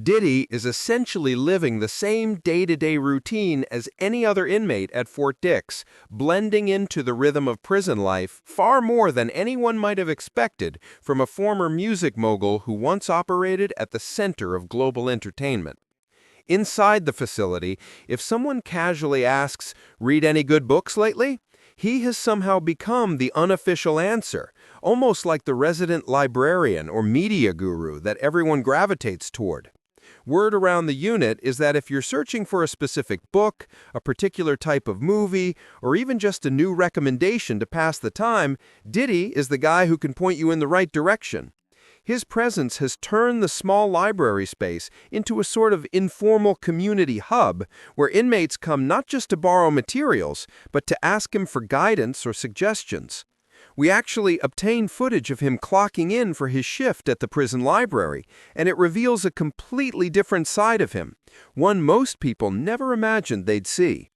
Diddy is essentially living the same day-to-day routine as any other inmate at Fort Dix, blending into the rhythm of prison life far more than anyone might have expected from a former music mogul who once operated at the center of global entertainment. Inside the facility, if someone casually asks, "Read any good books lately?" he has somehow become the unofficial answer, almost like the resident librarian or media guru that everyone gravitates toward. Word around the unit is that if you're searching for a specific book, a particular type of movie, or even just a new recommendation to pass the time, Diddy is the guy who can point you in the right direction. His presence has turned the small library space into a sort of informal community hub where inmates come not just to borrow materials, but to ask him for guidance or suggestions. We actually obtain footage of him clocking in for his shift at the prison library, and it reveals a completely different side of him, one most people never imagined they'd see.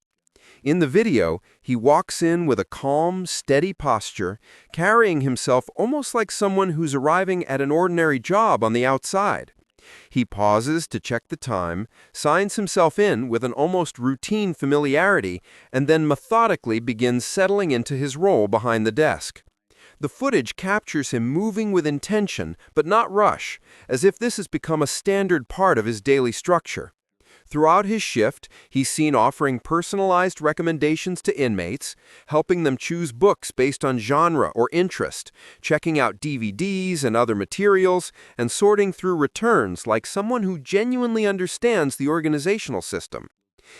In the video, he walks in with a calm, steady posture, carrying himself almost like someone who's arriving at an ordinary job on the outside. He pauses to check the time, signs himself in with an almost routine familiarity, and then methodically begins settling into his role behind the desk. The footage captures him moving with intention, but not rush, as if this has become a standard part of his daily structure. Throughout his shift, he's seen offering personalized recommendations to inmates, helping them choose books based on genre or interest, checking out DVDs and other materials, and sorting through returns like someone who genuinely understands the organizational system.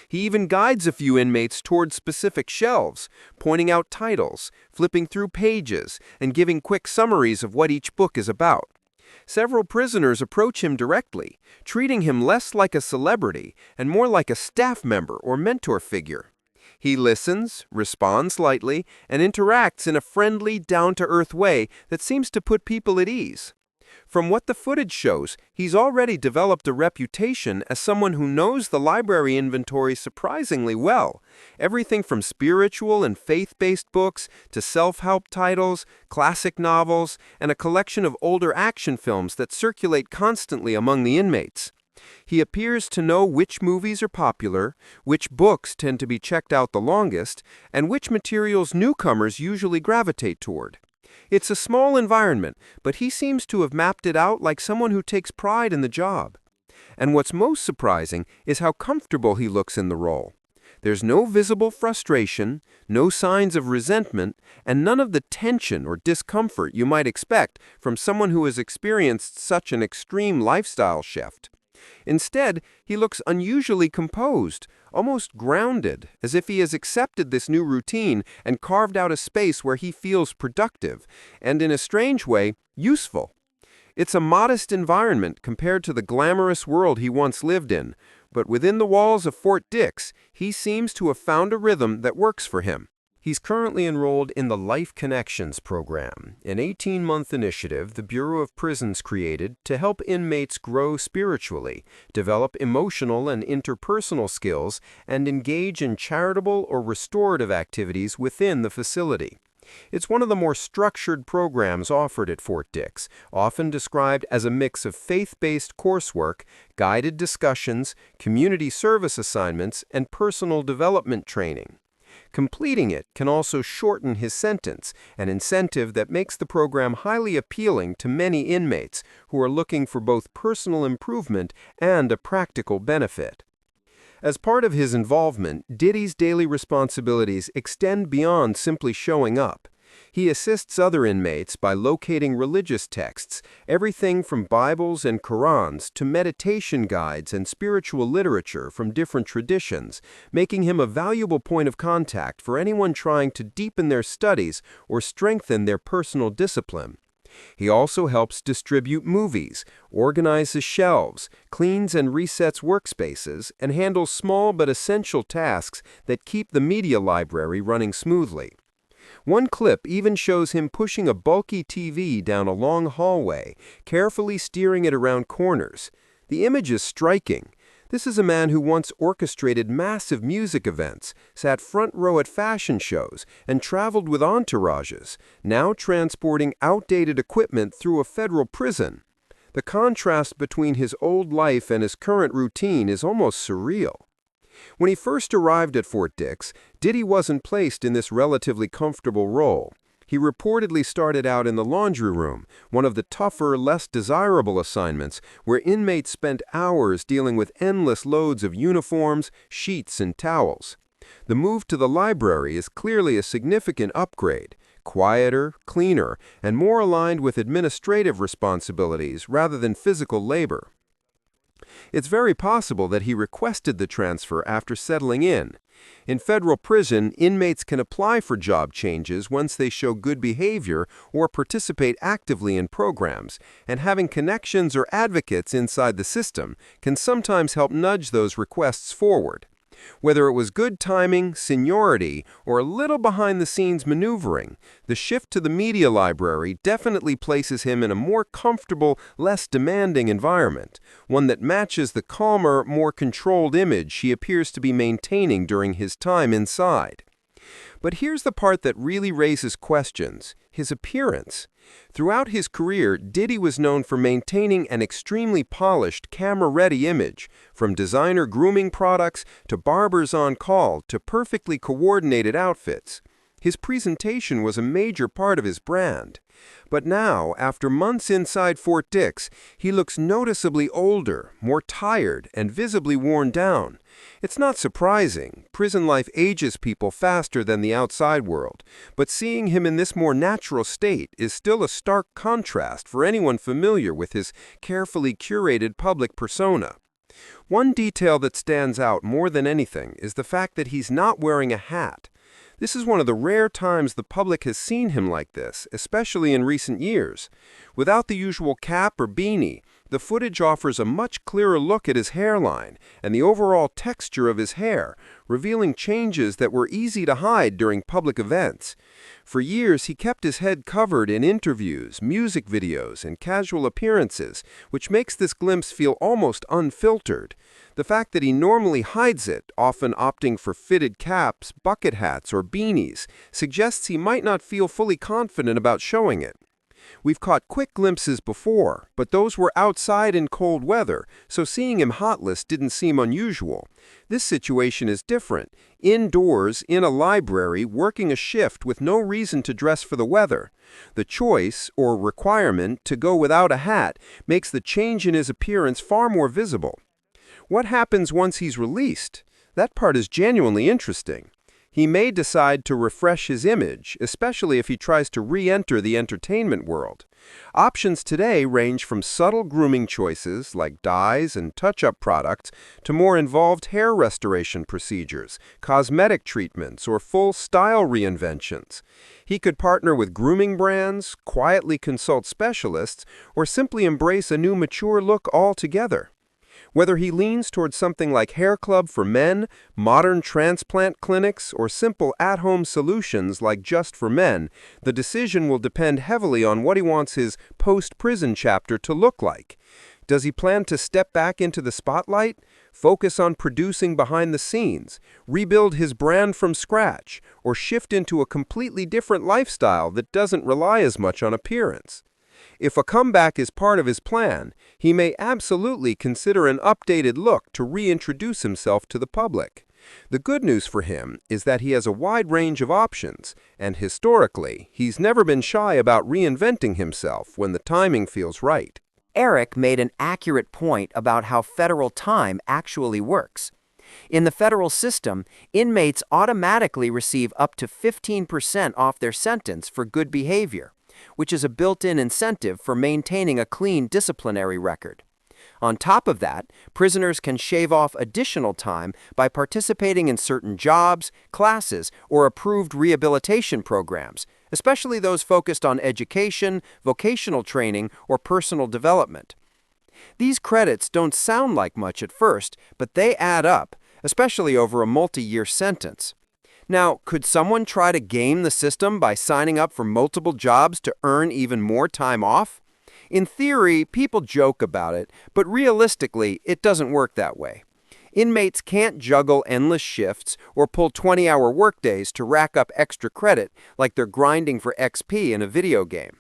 He even guides a few inmates towards specific shelves, pointing out titles, flipping through pages, and giving quick summaries of what each book is about. Several prisoners approach him directly, treating him less like a celebrity and more like a staff member or mentor figure. He listens, responds lightly, and interacts in a friendly, down-to-earth way that seems to put people at ease. From what the footage shows, he's already developed a reputation as someone who knows the library inventory surprisingly well. Everything from spiritual and faith-based books to self-help titles, classic novels, and a collection of older action films that circulate constantly among the inmates. He appears to know which movies are popular, which books tend to be checked out the longest, and which materials newcomers usually gravitate toward. It's a small environment, but he seems to have mapped it out like someone who takes pride in the job. And what's most surprising is how comfortable he looks in the role. There's no visible frustration, no signs of resentment, and none of the tension or discomfort you might expect from someone who has experienced such an extreme lifestyle shift. Instead, he looks unusually composed, almost grounded, as if he has accepted this new routine and carved out a space where he feels productive and, in a strange way, useful. It's a modest environment compared to the glamorous world he once lived in, but within the walls of Fort Dix, he seems to have found a rhythm that works for him. He's currently enrolled in the Life Connections program, an 18-month initiative the Bureau of Prisons created to help inmates grow spiritually, develop emotional and interpersonal skills, and engage in charitable or restorative activities within the facility. It's one of the more structured programs offered at Fort Dix, often described as a mix of faith-based coursework, guided discussions, community service assignments, and personal development training. Completing it can also shorten his sentence, an incentive that makes the program highly appealing to many inmates who are looking for both personal improvement and a practical benefit. As part of his involvement, Diddy's daily responsibilities extend beyond simply showing up. He assists other inmates by locating religious texts, everything from Bibles and Qurans to meditation guides and spiritual literature from different traditions, making him a valuable point of contact for anyone trying to deepen their studies or strengthen their personal discipline. He also helps distribute movies, organizes shelves, cleans and resets workspaces, and handles small but essential tasks that keep the media library running smoothly. One clip even shows him pushing a bulky TV down a long hallway, carefully steering it around corners. The image is striking. This is a man who once orchestrated massive music events, sat front row at fashion shows, and traveled with entourages, now transporting outdated equipment through a federal prison. The contrast between his old life and his current routine is almost surreal. When he first arrived at Fort Dix, Diddy wasn't placed in this relatively comfortable role. He reportedly started out in the laundry room, one of the tougher, less desirable assignments, where inmates spent hours dealing with endless loads of uniforms, sheets, and towels. The move to the library is clearly a significant upgrade, quieter, cleaner, and more aligned with administrative responsibilities rather than physical labor. It's very possible that he requested the transfer after settling in. In federal prison, inmates can apply for job changes once they show good behavior or participate actively in programs, and having connections or advocates inside the system can sometimes help nudge those requests forward. Whether it was good timing, seniority, or a little behind-the-scenes maneuvering, the shift to the media library definitely places him in a more comfortable, less demanding environment, one that matches the calmer, more controlled image he appears to be maintaining during his time inside. But here's the part that really raises questions: his appearance. Throughout his career, Diddy was known for maintaining an extremely polished, camera-ready image, from designer grooming products to barbers on call to perfectly coordinated outfits. His presentation was a major part of his brand. But now, after months inside Fort Dix, he looks noticeably older, more tired, and visibly worn down. It's not surprising. Prison life ages people faster than the outside world, but seeing him in this more natural state is still a stark contrast for anyone familiar with his carefully curated public persona. One detail that stands out more than anything is the fact that he's not wearing a hat. This is one of the rare times the public has seen him like this, especially in recent years. Without the usual cap or beanie, the footage offers a much clearer look at his hairline and the overall texture of his hair, revealing changes that were easy to hide during public events. For years, he kept his head covered in interviews, music videos, and casual appearances, which makes this glimpse feel almost unfiltered. The fact that he normally hides it, often opting for fitted caps, bucket hats, or beanies, suggests he might not feel fully confident about showing it. We've caught quick glimpses before, but those were outside in cold weather, so seeing him hatless didn't seem unusual. This situation is different. Indoors, in a library, working a shift with no reason to dress for the weather. The choice, or requirement, to go without a hat makes the change in his appearance far more visible. What happens once he's released? That part is genuinely interesting. He may decide to refresh his image, especially if he tries to re-enter the entertainment world. Options today range from subtle grooming choices like dyes and touch-up products to more involved hair restoration procedures, cosmetic treatments, or full style reinventions. He could partner with grooming brands, quietly consult specialists, or simply embrace a new mature look altogether. Whether he leans towards something like Hair Club for men, modern transplant clinics, or simple at-home solutions like Just for Men, the decision will depend heavily on what he wants his post-prison chapter to look like. Does he plan to step back into the spotlight, focus on producing behind the scenes, rebuild his brand from scratch, or shift into a completely different lifestyle that doesn't rely as much on appearance? If a comeback is part of his plan, he may absolutely consider an updated look to reintroduce himself to the public. The good news for him is that he has a wide range of options, and historically, he's never been shy about reinventing himself when the timing feels right. Eric made an accurate point about how federal time actually works. In the federal system, inmates automatically receive up to 15% off their sentence for good behavior, which is a built-in incentive for maintaining a clean disciplinary record. On top of that, prisoners can shave off additional time by participating in certain jobs, classes, or approved rehabilitation programs, especially those focused on education, vocational training, or personal development. These credits don't sound like much at first, but they add up, especially over a multi-year sentence. Now, could someone try to game the system by signing up for multiple jobs to earn even more time off? In theory, people joke about it, but realistically, it doesn't work that way. Inmates can't juggle endless shifts or pull 20-hour workdays to rack up extra credit like they're grinding for XP in a video game.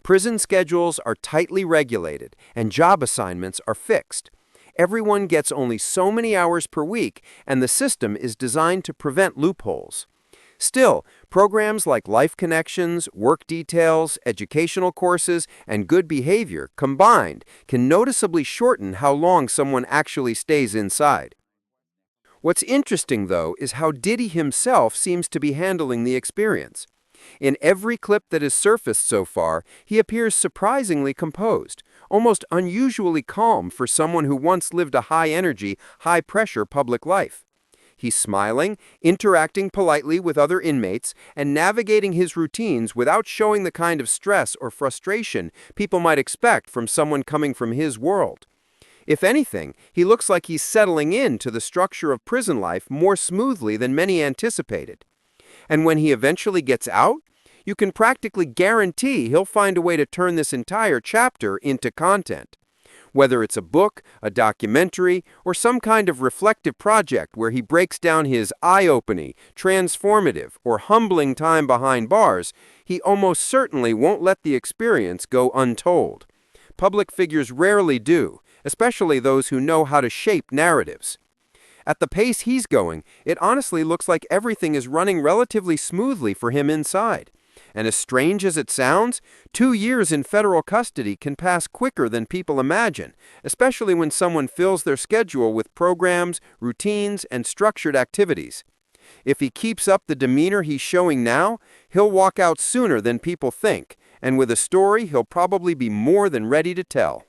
Prison schedules are tightly regulated, and job assignments are fixed. Everyone gets only so many hours per week, and the system is designed to prevent loopholes. Still, programs like Life Connections, work details, educational courses, and good behavior combined can noticeably shorten how long someone actually stays inside. What's interesting, though, is how Diddy himself seems to be handling the experience. In every clip that has surfaced so far, he appears surprisingly composed, almost unusually calm for someone who once lived a high-energy, high-pressure public life. He's smiling, interacting politely with other inmates, and navigating his routines without showing the kind of stress or frustration people might expect from someone coming from his world. If anything, he looks like he's settling into the structure of prison life more smoothly than many anticipated. And when he eventually gets out, you can practically guarantee he'll find a way to turn this entire chapter into content. Whether it's a book, a documentary, or some kind of reflective project where he breaks down his eye-opening, transformative, or humbling time behind bars, he almost certainly won't let the experience go untold. Public figures rarely do, especially those who know how to shape narratives. At the pace he's going, it honestly looks like everything is running relatively smoothly for him inside. And as strange as it sounds, 2 years in federal custody can pass quicker than people imagine, especially when someone fills their schedule with programs, routines, and structured activities. If he keeps up the demeanor he's showing now, he'll walk out sooner than people think, and with a story he'll probably be more than ready to tell.